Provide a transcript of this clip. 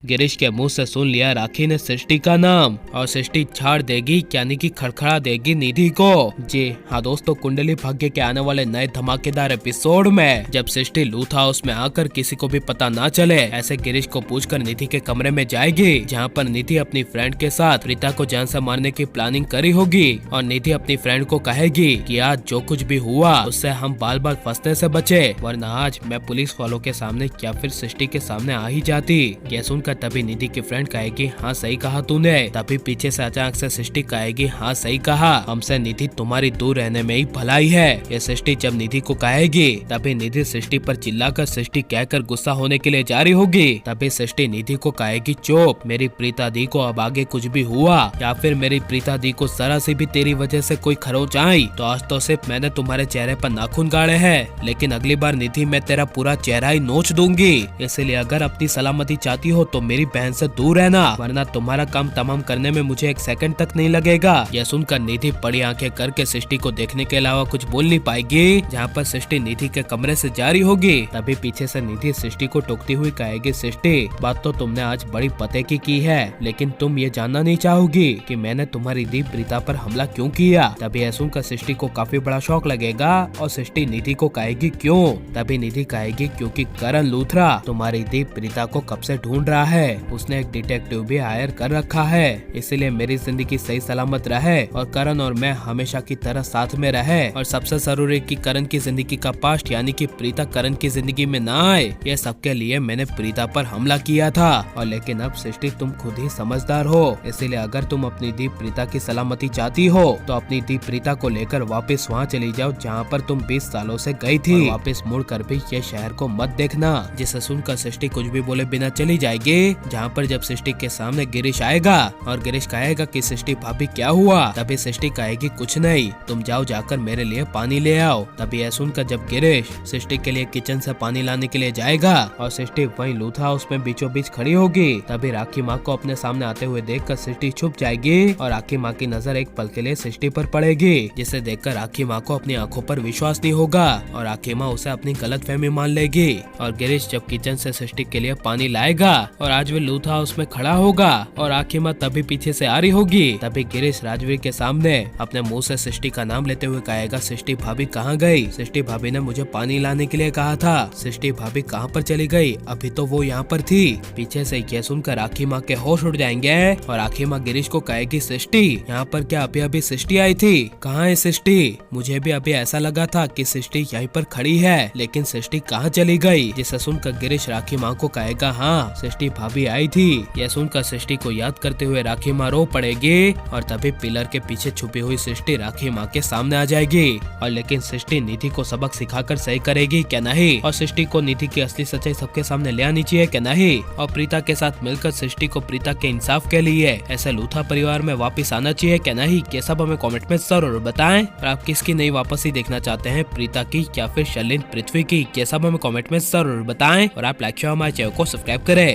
गिरीश के मुंह से सुन लिया राखी ने सृष्टि का नाम और सृष्टि छाड़ देगी यानी कि खड़खड़ा देगी निधि को। जी हाँ दोस्तों, कुंडली भाग्य के आने वाले नए धमाकेदार एपिसोड में जब सृष्टि लूथ हाउस में आकर किसी को भी पता ना चले ऐसे गिरीश को पूछकर निधि के कमरे में जाएगी, जहाँ पर निधि अपनी फ्रेंड के साथ प्रीता को जान से मारने की प्लानिंग करी होगी और निधि अपनी फ्रेंड को कहेगी कि आज जो कुछ भी हुआ उससे हम बाल बाल फंसने से बचे, वरना आज मैं पुलिस वालों के सामने या फिर सृष्टि के सामने आ ही जाती। यह सुनकर तभी निधि की फ्रेंड कहेगी हाँ सही कहा तूने। तभी पीछे से अचानक से सृष्टि कहेगी हाँ सही कहा, हमसे निधि तुम्हारी दूर रहने में ही भलाई है। ये सृष्टि जब निधि को कहेगी तभी निधि सृष्टि पर चिल्लाकर सृष्टि कहकर गुस्सा होने के लिए जा रही होगी। तभी सृष्टि निधि को कहेगी चुप, मेरी प्रीता दी को अब आगे कुछ भी हुआ या फिर मेरी प्रीता दी को जरा से भी तेरी वजह से कोई खरोच आई तो आज तो सिर्फ मैंने तुम्हारे चेहरे पर नाखून गाड़े हैं, लेकिन अगली बार निधि मैं तेरा पूरा चेहरा ही नोच दूंगी। इसलिए अगर अपनी सलामती चाहती हो तो मेरी बहन से दूर रहना, वरना तुम्हारा काम तमाम करने में मुझे एक सेकंड तक नहीं लगेगा। यह सुनकर निधि बड़ी आंखें करके सृष्टि को देखने के अलावा कुछ बोल नहीं पाएगी। जहाँ पर सृष्टि निधि के कमरे से जा रही होगी तभी पीछे से निधि सृष्टि को टोकती हुई कहेगी सृष्टि, बात तो तुमने आज बड़ी पते की है, लेकिन तुम ये जानना नहीं चाहोगी कि मैंने तुम्हारी दी प्रीता पर हमला क्यों किया। तभी यह सुनकर सृष्टि को काफी बड़ा शौक लगेगा और सृष्टि निधि को कहेगी क्यों। तभी निधि कहेगी क्योंकि करण लूथरा तुम्हारी दी प्रीता को कब से ढूंढ रहा है, उसने एक डिटेक्टिव भी हायर कर रखा है, इसलिए मेरी जिंदगी सही सलामत रहे और करण और मैं हमेशा की तरह साथ में रहे। और सबसे जरूरी कि करण की जिंदगी का पास्ट यानी कि प्रीता करण की जिंदगी में ना आए, ये सबके लिए मैंने प्रीता पर हमला किया था। और लेकिन अब सृष्टि तुम खुद ही समझदार हो, इसीलिए अगर तुम अपनी दी प्रीता की सलामती चाहती हो तो अपनी दी प्रीता को लेकर वापस वहाँ चली जाओ जहाँ पर तुम 20 सालों से गई थी। वापस मुड़कर भी ये शहर को मत देखना। जिसे सुनकर सृष्टि कुछ भी बोले बिना चली जाएगी। जहाँ पर जब सृष्टि के सामने गिरीश आएगा और गिरीश कहेगा कि सृष्टि भाभी क्या हुआ, तभी सृष्टि कहेगी कुछ नहीं, तुम जाओ जाकर मेरे लिए पानी ले आओ। तभी यह सुनकर जब गिरीश सृष्टि के लिए किचन से पानी लाने के लिए जाएगा और सृष्टि वहीं लूथ हाउस में बीचों बीच खड़ी होगी, तभी राखी माँ को अपने सामने आते हुए देखकर सृष्टि छुप जाएगी और राखी माँ की नजर एक पल के लिए सृष्टि पर पड़ेगी, जिसे देखकर राखी माँ को अपनी आंखों पर विश्वास नहीं होगा और राखी माँ उसे अपनी गलतफहमी मान लेगी। और गिरीश जब किचन से सृष्टि के लिए पानी लाएगा और आज वे लूथ हाउस में खड़ा होगा और राखी माँ तभी पीछे से आ रही होगी, तभी गिरीश राजवीर के सामने अपने मुंह से सृष्टि का नाम लेते हुए कहेगा सृष्टि भाभी कहाँ गई, सृष्टि भाभी ने मुझे पानी लाने के लिए कहा था, सृष्टि भाभी कहाँ पर चली गई, अभी तो वो यहाँ पर थी। पीछे से यह सुनकर राखी माँ के होश उड़ जाएंगे और राखी माँ गिरीश को कहेगी सृष्टि यहाँ पर क्या अभी अभी सृष्टि आई थी, कहाँ है सृष्टि, मुझे भी अभी ऐसा लगा था कि सृष्टि यहीं पर खड़ी है, लेकिन सृष्टि कहाँ चली गई। जिसे सुनकर गिरीश राखी माँ को कहेगा हाँ सृष्टि भाभी आई थी। यह सुनकर सृष्टि को याद करते हुए राखी माँ रो पड़ेगी और तभी पिलर के पीछे छुपी हुई सृष्टि राखी माँ के सामने आ जाएगी। और लेकिन सृष्टि निधि को सबक सिखाकर सही करेगी क्या नहीं, और सृष्टि को निधि की असली सच्चाई सबके सामने ले आनी चाहिए क्या नहीं, और प्रीता के साथ मिलकर सृष्टि को प्रीता के इंसाफ के लिए ऐसे लूथा परिवार में वापस आना चाहिए क्या नहीं, ये सब हमें कमेंट में जरूर बताएं। और आप किसकी नई वापसी देखना चाहते हैं, प्रीता की या फिर शर्लिन पृथ्वी की, ये सब हमें कमेंट में जरूर बताएं। और आप लाइक शेयर हमारे चैनल को सब्सक्राइब करें।